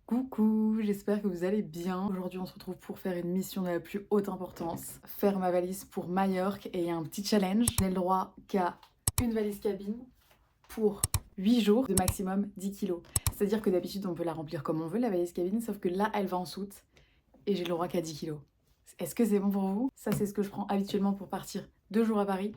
Coucou, j'espère que vous allez bien. Aujourd'hui, on se retrouve pour faire une mission de la plus haute importance, faire ma valise pour Majorque et il y a un petit challenge. Je n'ai le droit qu'à une valise cabine pour 8 jours de maximum 10 kilos. C'est-à-dire que d'habitude, on peut la remplir comme on veut, la valise cabine, sauf que là, elle va en soute et j'ai le droit qu'à 10 kilos. Est-ce que c'est bon pour vous? Ça, c'est ce que je prends habituellement pour partir 2 jours à Paris.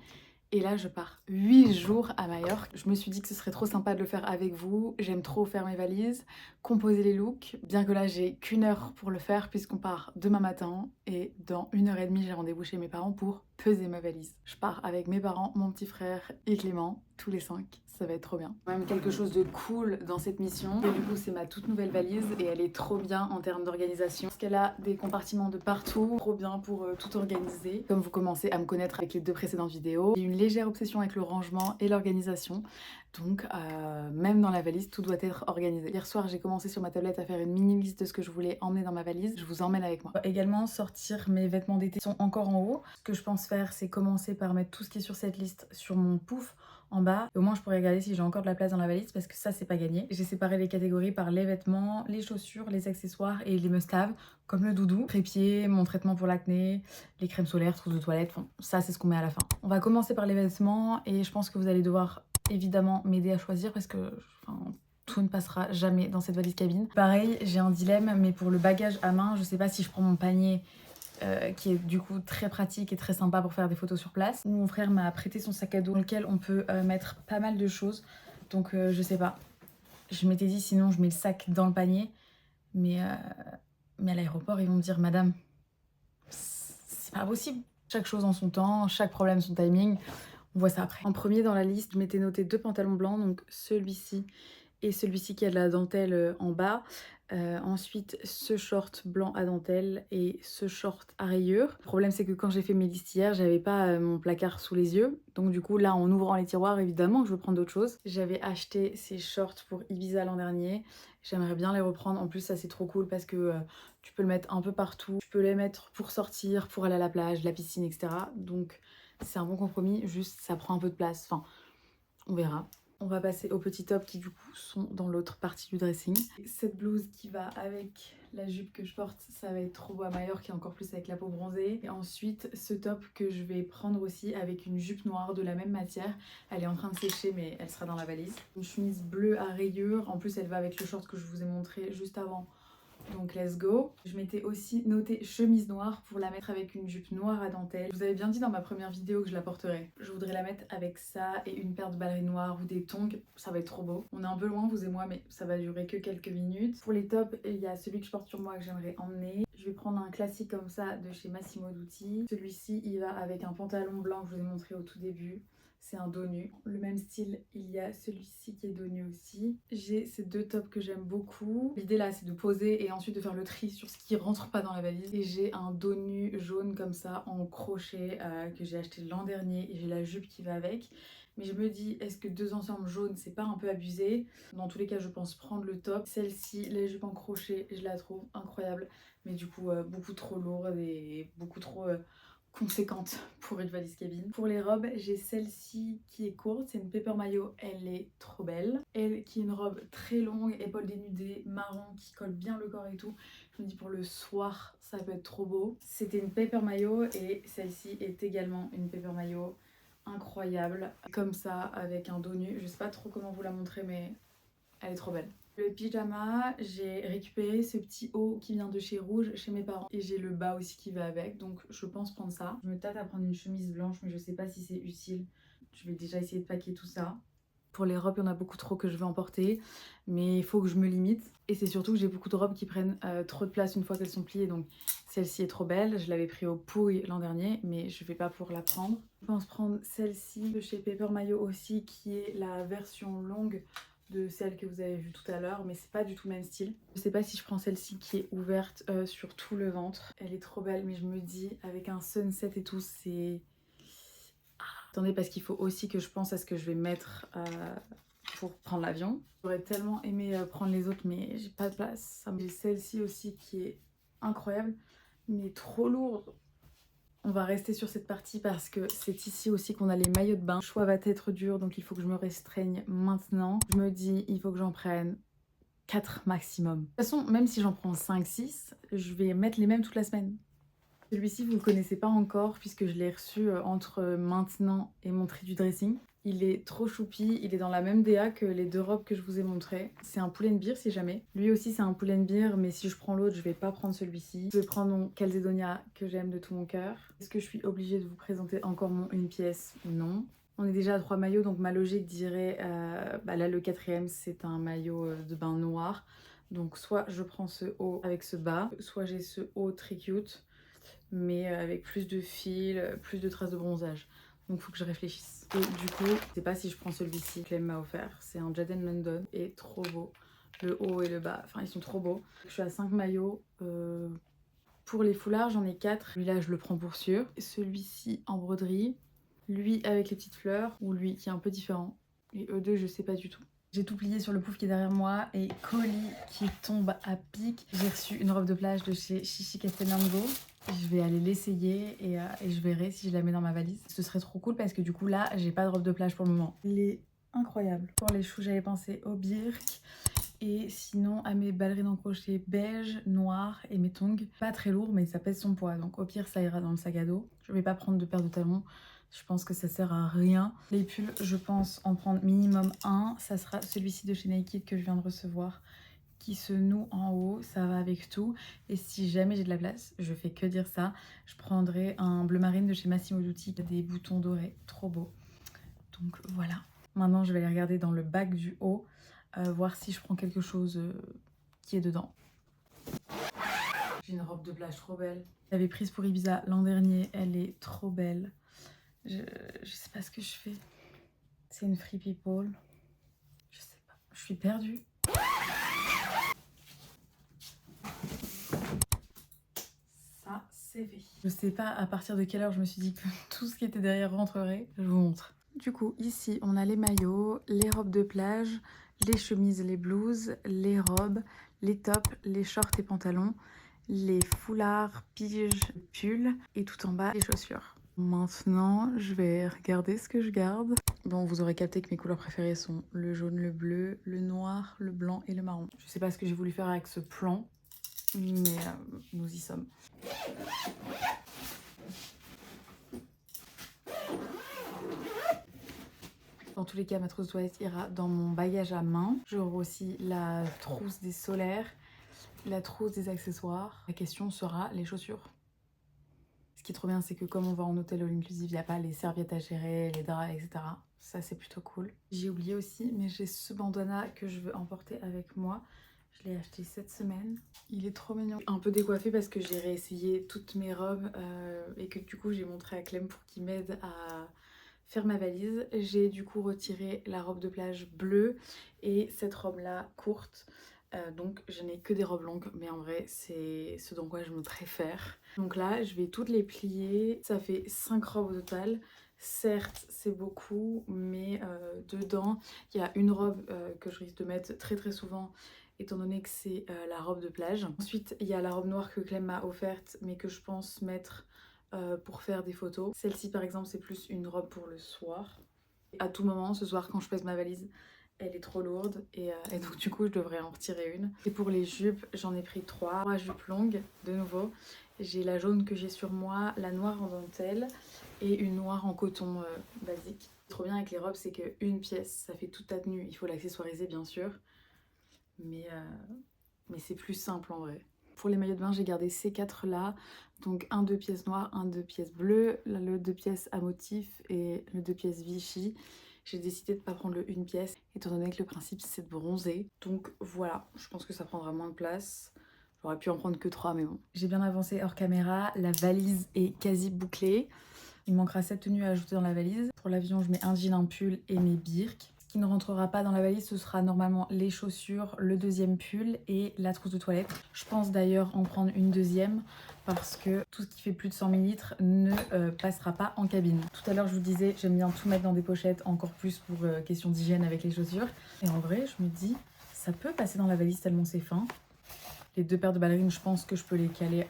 Et là, je pars 8 jours à Majorque. Je me suis dit que ce serait trop sympa de le faire avec vous. J'aime trop faire mes valises, composer les looks. Bien que là, j'ai qu'une heure pour le faire puisqu'on part demain matin. Et dans 1 heure et demie, j'ai rendez-vous chez mes parents pour peser ma valise. Je pars avec mes parents, mon petit frère et Clément, tous les 5. Ça va être trop bien. Même quelque chose de cool dans cette mission. Et du coup, c'est ma toute nouvelle valise et elle est trop bien en termes d'organisation. Parce qu'elle a des compartiments de partout. Trop bien pour tout organiser. Comme vous commencez à me connaître avec les 2 précédentes vidéos, j'ai une légère obsession avec le rangement et l'organisation. Donc même dans la valise, tout doit être organisé. Hier soir, j'ai commencé sur ma tablette à faire une mini liste de ce que je voulais emmener dans ma valise. Je vous emmène avec moi. Également, sortir mes vêtements d'été sont encore en haut. Ce que je pense faire, c'est commencer par mettre tout ce qui est sur cette liste sur mon pouf en bas. Et au moins, je pourrais regarder si j'ai encore de la place dans la valise parce que ça, c'est pas gagné. J'ai séparé les catégories par les vêtements, les chaussures, les accessoires et les must-have, comme le doudou, trépied, mon traitement pour l'acné, les crèmes solaires, trousse de toilette. Enfin, ça, c'est ce qu'on met à la fin. On va commencer par les vêtements et je pense que vous allez devoir évidemment m'aider à choisir parce que tout ne passera jamais dans cette valise cabine. Pareil, j'ai un dilemme, mais pour le bagage à main, je sais pas si je prends mon panier qui est du coup très pratique et très sympa pour faire des photos sur place. Mon frère m'a prêté son sac à dos dans lequel on peut mettre pas mal de choses. Donc je sais pas. Je m'étais dit sinon je mets le sac dans le panier. Mais à l'aéroport ils vont me dire madame, c'est pas possible. Chaque chose en son temps, chaque problème son timing. On voit ça après. En premier dans la liste, je m'étais noté 2 pantalons blancs, donc celui-ci et celui-ci qui a de la dentelle en bas. Ensuite, ce short blanc à dentelle et ce short à rayures. Le problème, c'est que quand j'ai fait mes listes hier, j'avais pas mon placard sous les yeux. Donc du coup, là, en ouvrant les tiroirs, évidemment que je veux prendre d'autres choses. J'avais acheté ces shorts pour Ibiza l'an dernier. J'aimerais bien les reprendre. En plus, ça, c'est trop cool parce que tu peux le mettre un peu partout. Tu peux les mettre pour sortir, pour aller à la plage, la piscine, etc. Donc, c'est un bon compromis. Juste, ça prend un peu de place. Enfin, on verra. On va passer aux petits tops qui du coup sont dans l'autre partie du dressing. Cette blouse qui va avec la jupe que je porte, ça va être trop beau à Majorque et encore plus avec la peau bronzée. Et ensuite ce top que je vais prendre aussi avec une jupe noire de la même matière. Elle est en train de sécher mais elle sera dans la valise. Une chemise bleue à rayures, en plus elle va avec le short que je vous ai montré juste avant. Donc let's go. Je m'étais aussi noté chemise noire pour la mettre avec une jupe noire à dentelle. Je vous avais bien dit dans ma première vidéo que je la porterais. Je voudrais la mettre avec ça et une paire de ballerines noires ou des tongs. Ça va être trop beau. On est un peu loin vous et moi mais ça va durer que quelques minutes. Pour les tops, il y a celui que je porte sur moi que j'aimerais emmener. Je vais prendre un classique comme ça de chez Massimo Dutti. Celui-ci il va avec un pantalon blanc que je vous ai montré au tout début. C'est un dos nu. Le même style, il y a celui-ci qui est dos nu aussi. J'ai ces 2 tops que j'aime beaucoup. L'idée là, c'est de poser et ensuite de faire le tri sur ce qui rentre pas dans la valise. Et j'ai un dos nu jaune comme ça en crochet que j'ai acheté l'an dernier et j'ai la jupe qui va avec. Mais je me dis, est-ce que 2 ensembles jaunes, c'est pas un peu abusé? Dans tous les cas, je pense prendre le top. Celle-ci, la jupe en crochet, je la trouve incroyable. Mais du coup, beaucoup trop lourde et beaucoup trop conséquente pour une valise cabine. Pour les robes, j'ai celle-ci qui est courte, c'est une paper maillot, elle est trop belle. Elle qui est une robe très longue, épaules dénudées, marron, qui colle bien le corps et tout. Je me dis pour le soir, ça peut être trop beau. C'était une paper maillot et celle-ci est également une paper maillot incroyable. Comme ça, avec un dos nu, je sais pas trop comment vous la montrer mais elle est trop belle. Le pyjama, j'ai récupéré ce petit haut qui vient de chez Rouge, chez mes parents. Et j'ai le bas aussi qui va avec, donc je pense prendre ça. Je me tâte à prendre une chemise blanche, mais je sais pas si c'est utile. Je vais déjà essayer de packer tout ça. Pour les robes, il y en a beaucoup trop que je vais emporter, mais il faut que je me limite. Et c'est surtout que j'ai beaucoup de robes qui prennent trop de place une fois qu'elles sont pliées, donc celle-ci est trop belle. Je l'avais pris au Pouille l'an dernier, mais je vais pas pouvoir la prendre. Je pense prendre celle-ci de chez Paper Mayo aussi, qui est la version longue de celle que vous avez vue tout à l'heure, mais c'est pas du tout le même style. Je sais pas si je prends celle-ci qui est ouverte sur tout le ventre. Elle est trop belle, mais je me dis avec un sunset et tout, c'est... Attendez, parce qu'il faut aussi que je pense à ce que je vais mettre pour prendre l'avion. J'aurais tellement aimé prendre les autres, mais j'ai pas de place. J'ai celle-ci aussi qui est incroyable, mais trop lourde. On va rester sur cette partie parce que c'est ici aussi qu'on a les maillots de bain. Le choix va être dur, donc il faut que je me restreigne maintenant. Je me dis, il faut que j'en prenne 4 maximum. De toute façon, même si j'en prends 5-6, je vais mettre les mêmes toute la semaine. Celui-ci, vous le connaissez pas encore puisque je l'ai reçu entre maintenant et mon tri du dressing. Il est trop choupi, il est dans la même DA que les 2 robes que je vous ai montrées. C'est un Pull&Bear si jamais. Lui aussi c'est un Pull&Bear, mais si je prends l'autre, je vais pas prendre celui-ci. Je vais prendre mon Calzedonia que j'aime de tout mon cœur. Est-ce que je suis obligée de vous présenter encore mon une pièce? Non. On est déjà à 3 maillots, donc ma logique dirait... là le 4e c'est un maillot de bain noir. Donc soit je prends ce haut avec ce bas, soit j'ai ce haut très cute, mais avec plus de fils, plus de traces de bronzage. Donc il faut que je réfléchisse. Et du coup, je sais pas si je prends celui-ci que Clem m'a offert. C'est un Jaded London et trop beau. Le haut et le bas, enfin ils sont trop beaux. Je suis à 5 maillots. Pour les foulards, j'en ai 4. Lui là, je le prends pour sûr. Celui-ci en broderie. Lui avec les petites fleurs. Ou lui qui est un peu différent. Et eux deux, je sais pas du tout. J'ai tout plié sur le pouf qui est derrière moi et colis qui tombe à pic. J'ai reçu une robe de plage de chez Chichi Castellango. Je vais aller l'essayer et je verrai si je la mets dans ma valise. Ce serait trop cool parce que du coup là, j'ai pas de robe de plage pour le moment. Il est incroyable. Pour les choux, j'avais pensé au birk. Et sinon à mes ballerines en crochet beige, noir et mes tongs. Pas très lourd mais ça pèse son poids. Donc au pire ça ira dans le sac à dos. Je vais pas prendre de paire de talons. Je pense que ça sert à rien. Les pulls, je pense en prendre minimum un. Ça sera celui-ci de chez Naked que je viens de recevoir, qui se noue en haut. Ça va avec tout. Et si jamais j'ai de la place, je fais que dire ça, je prendrai un bleu marine de chez Massimo Dutti qui a des boutons dorés. Trop beau. Donc voilà. Maintenant, je vais aller regarder dans le bac du haut, voir si je prends quelque chose qui est dedans. J'ai une robe de plage trop belle. Je l'avais prise pour Ibiza l'an dernier. Elle est trop belle. Je sais pas ce que je fais. C'est une Free People. Je sais pas. Je suis perdue. Ça, c'est V. Je sais pas à partir de quelle heure je me suis dit que tout ce qui était derrière rentrerait. Je vous montre. Du coup, ici, on a les maillots, les robes de plage, les chemises, les blouses, les robes, les tops, les shorts et pantalons, les foulards, piges, pulls et tout en bas, les chaussures. Maintenant, je vais regarder ce que je garde. Bon, vous aurez capté que mes couleurs préférées sont le jaune, le bleu, le noir, le blanc et le marron. Je sais pas ce que j'ai voulu faire avec ce plan, mais nous y sommes. Dans tous les cas, ma trousse de toilette ira dans mon bagage à main. J'aurai aussi la trousse des solaires, la trousse des accessoires. La question sera les chaussures. Ce qui est trop bien, c'est que comme on va en hôtel all inclusive, il n'y a pas les serviettes à gérer, les draps, etc. Ça, c'est plutôt cool. J'ai oublié aussi, mais j'ai ce bandana que je veux emporter avec moi. Je l'ai acheté cette semaine. Il est trop mignon. Un peu décoiffé parce que j'ai réessayé toutes mes robes et que du coup, j'ai montré à Clem pour qu'il m'aide à faire ma valise. J'ai du coup retiré la robe de plage bleue et cette robe-là courte. Donc je n'ai que des robes longues, mais en vrai c'est ce dans quoi je me préfère. Donc là je vais toutes les plier, ça fait 5 robes au total. Certes c'est beaucoup, mais dedans il y a une robe que je risque de mettre très très souvent étant donné que c'est la robe de plage. Ensuite il y a la robe noire que Clem m'a offerte mais que je pense mettre pour faire des photos. Celle-ci par exemple c'est plus une robe pour le soir. À tout moment ce soir quand je pèse ma valise, elle est trop lourde et donc du coup je devrais en retirer une. Et pour les jupes, j'en ai pris 3 jupes longues de nouveau. J'ai la jaune que j'ai sur moi, la noire en dentelle et une noire en coton basique. Trop bien avec les robes, c'est qu'une pièce ça fait toute ta tenue. Il faut l'accessoiriser bien sûr, mais c'est plus simple en vrai. Pour les maillots de bain, j'ai gardé ces 4 là. Donc un 2 pièces noires, un 2 pièces bleues, le 2 pièces à motif et le 2 pièces Vichy. J'ai décidé de ne pas prendre le une pièce, étant donné que le principe c'est de bronzer. Donc voilà, je pense que ça prendra moins de place. J'aurais pu en prendre que 3, mais bon. J'ai bien avancé hors caméra, la valise est quasi bouclée. Il me manquera 7 tenues à ajouter dans la valise. Pour l'avion, je mets un jean, un pull et mes birks. Ce qui ne rentrera pas dans la valise, ce sera normalement les chaussures, le 2e pull et la trousse de toilette. Je pense d'ailleurs en prendre une 2e parce que tout ce qui fait plus de 100 ml ne passera pas en cabine. Tout à l'heure, je vous disais, j'aime bien tout mettre dans des pochettes, encore plus pour question d'hygiène avec les chaussures. Et en vrai, je me dis, ça peut passer dans la valise tellement c'est fin. Les 2 paires de ballerines, je pense que je peux les caler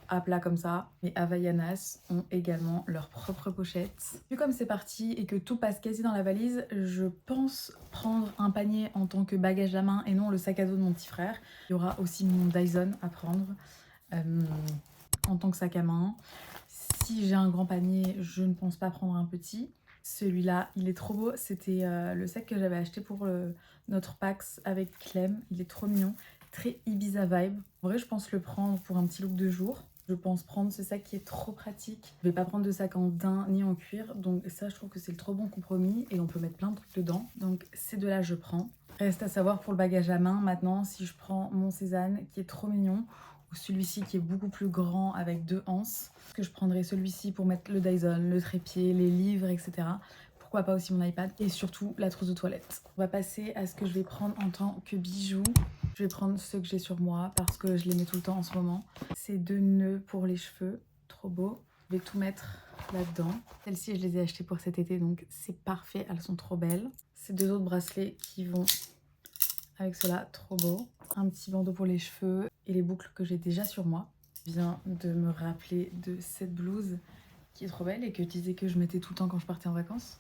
à plat comme ça. Les Havaianas ont également leur propre pochette. Vu comme c'est parti et que tout passe quasi dans la valise, je pense prendre un panier en tant que bagage à main et non le sac à dos de mon petit frère. Il y aura aussi mon Dyson à prendre en tant que sac à main. Si j'ai un grand panier, je ne pense pas prendre un petit. Celui-là, il est trop beau. C'était le sac que j'avais acheté pour notre Pax avec Clem. Il est trop mignon. Très Ibiza vibe. En vrai, je pense le prendre pour un petit look de jour. Je pense prendre ce sac qui est trop pratique. Je vais pas prendre de sac en daim ni en cuir. Donc ça, je trouve que c'est le trop bon compromis. Et on peut mettre plein de trucs dedans. Donc ces deux-là, je prends. Reste à savoir pour le bagage à main maintenant si je prends mon Cézanne qui est trop mignon ou celui-ci qui est beaucoup plus grand avec 2 anses. Est-ce que je prendrai celui-ci pour mettre le Dyson, le trépied, les livres, etc. Pourquoi pas aussi mon iPad et surtout la trousse de toilette. On va passer à ce que je vais prendre en tant que bijoux. Je vais prendre ceux que j'ai sur moi parce que je les mets tout le temps en ce moment. Ces 2 nœuds pour les cheveux, trop beau. Je vais tout mettre là-dedans. Celles-ci, je les ai achetées pour cet été, donc c'est parfait, elles sont trop belles. Ces 2 autres bracelets qui vont avec cela, trop beau. Un petit bandeau pour les cheveux et les boucles que j'ai déjà sur moi. Je viens de me rappeler de cette blouse qui est trop belle et que je disais que je mettais tout le temps quand je partais en vacances.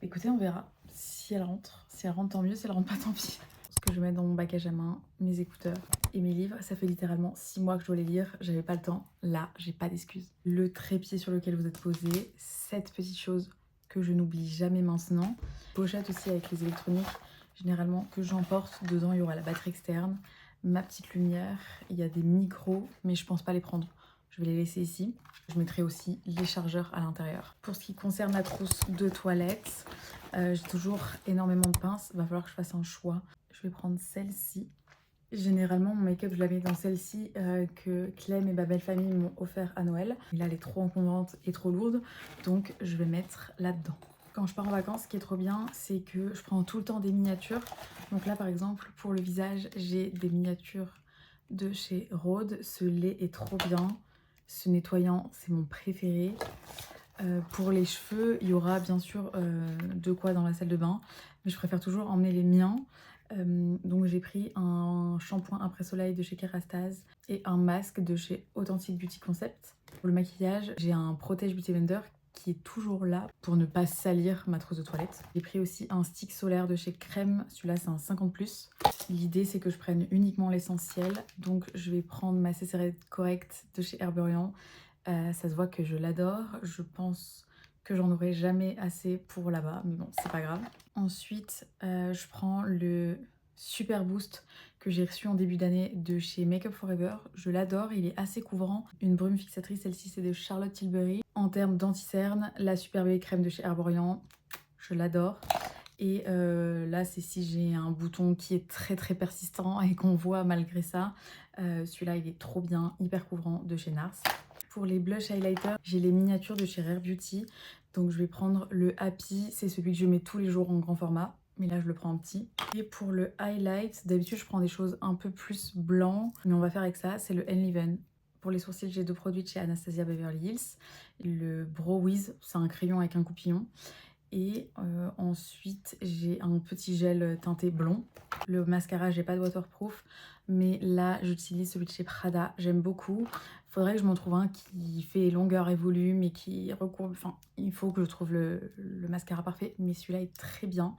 Écoutez, on verra si elle rentre. Si elle rentre, tant mieux. Si elle rentre pas, tant pis. Ce que je mets dans mon bagage à main, mes écouteurs et mes livres. Ça fait littéralement 6 mois que je dois les lire. J'avais pas le temps. Là, j'ai pas d'excuses. Le trépied sur lequel vous êtes posé. Cette petite chose que je n'oublie jamais maintenant. Pochette aussi avec les électroniques. Généralement que j'emporte. Dedans, il y aura la batterie externe, ma petite lumière. Il y a des micros, mais je pense pas les prendre. Je vais les laisser ici. Je mettrai aussi les chargeurs à l'intérieur. Pour ce qui concerne la trousse de toilette, j'ai toujours énormément de pinces. Il va falloir que je fasse un choix. Je vais prendre celle-ci. Généralement, mon make-up, je la mets dans celle-ci que Clem et ma belle famille m'ont offert à Noël. Et là, elle est trop encombrante et trop lourde, donc je vais mettre là-dedans. Quand je pars en vacances, ce qui est trop bien, c'est que je prends tout le temps des miniatures. Donc là, par exemple, pour le visage, j'ai des miniatures de chez Rhode. Ce lait est trop bien. Ce nettoyant, c'est mon préféré. Pour les cheveux, il y aura bien sûr de quoi dans la salle de bain. Mais je préfère toujours emmener les miens. Donc j'ai pris un shampoing après soleil de chez Kerastase et un masque de chez Authentic Beauty Concept. Pour le maquillage, j'ai un protège Beauty Blender qui est toujours là pour ne pas salir ma trousse de toilette. J'ai pris aussi un stick solaire de chez Crème, celui-là c'est un 50+. L'idée c'est que je prenne uniquement l'essentiel, donc je vais prendre ma CCR Correct de chez Herborian. Ça se voit que je l'adore, je pense que j'en aurai jamais assez pour là-bas, mais bon, c'est pas grave. Ensuite, je prends le Super Boost que j'ai reçu en début d'année de chez Make Up Forever. Je l'adore, il est assez couvrant. Une brume fixatrice, celle-ci c'est de Charlotte Tilbury. En termes d'anti-cerne, la Super Belle Crème de chez Herborian, je l'adore. Et là, c'est si j'ai un bouton qui est très persistant et qu'on voit malgré ça. Celui-là, il est trop bien, hyper couvrant de chez NARS. Pour les blush highlighters, j'ai les miniatures de chez Rare Beauty. Donc je vais prendre le Happy, c'est celui que je mets tous les jours en grand format. Mais là, je le prends en petit. Et pour le highlight, d'habitude, je prends des choses un peu plus blancs. Mais on va faire avec ça, c'est le Enliven. Pour les sourcils, j'ai 2 produits de chez Anastasia Beverly Hills. Le Brow Wiz, c'est un crayon avec un coupillon. Et ensuite, j'ai un petit gel teinté blond. Le mascara, j'ai pas de waterproof. Mais là, j'utilise celui de chez Prada. J'aime beaucoup. Faudrait que je m'en trouve un qui fait longueur et volume et qui recourbe. Enfin, il faut que je trouve le mascara parfait. Mais celui-là est très bien.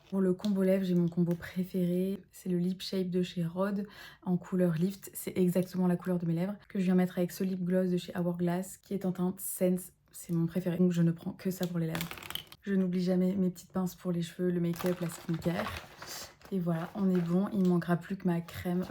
Pour le combo lèvres, j'ai mon combo préféré. C'est le Lip Shape de chez Rhode en couleur Lift. C'est exactement la couleur de mes lèvres. Que je viens mettre avec ce lip gloss de chez Hourglass qui est en teinte Sense. C'est mon préféré. Donc je ne prends que ça pour les lèvres. Je n'oublie jamais mes petites pinces pour les cheveux, le make-up, la skincare. Et voilà, on est bon. Il ne manquera plus que ma crème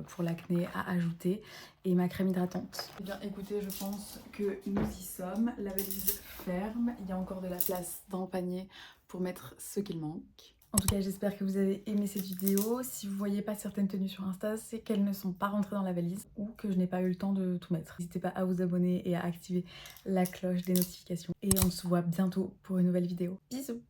pour l'acné à ajouter et ma crème hydratante. Eh bien écoutez, je pense que nous y sommes. La valise ferme. Il y a encore de la place dans le panier pour mettre ce qu'il manque. En tout cas, j'espère que vous avez aimé cette vidéo. Si vous ne voyez pas certaines tenues sur Insta, c'est qu'elles ne sont pas rentrées dans la valise ou que je n'ai pas eu le temps de tout mettre. N'hésitez pas à vous abonner et à activer la cloche des notifications. Et on se voit bientôt pour une nouvelle vidéo. Bisous!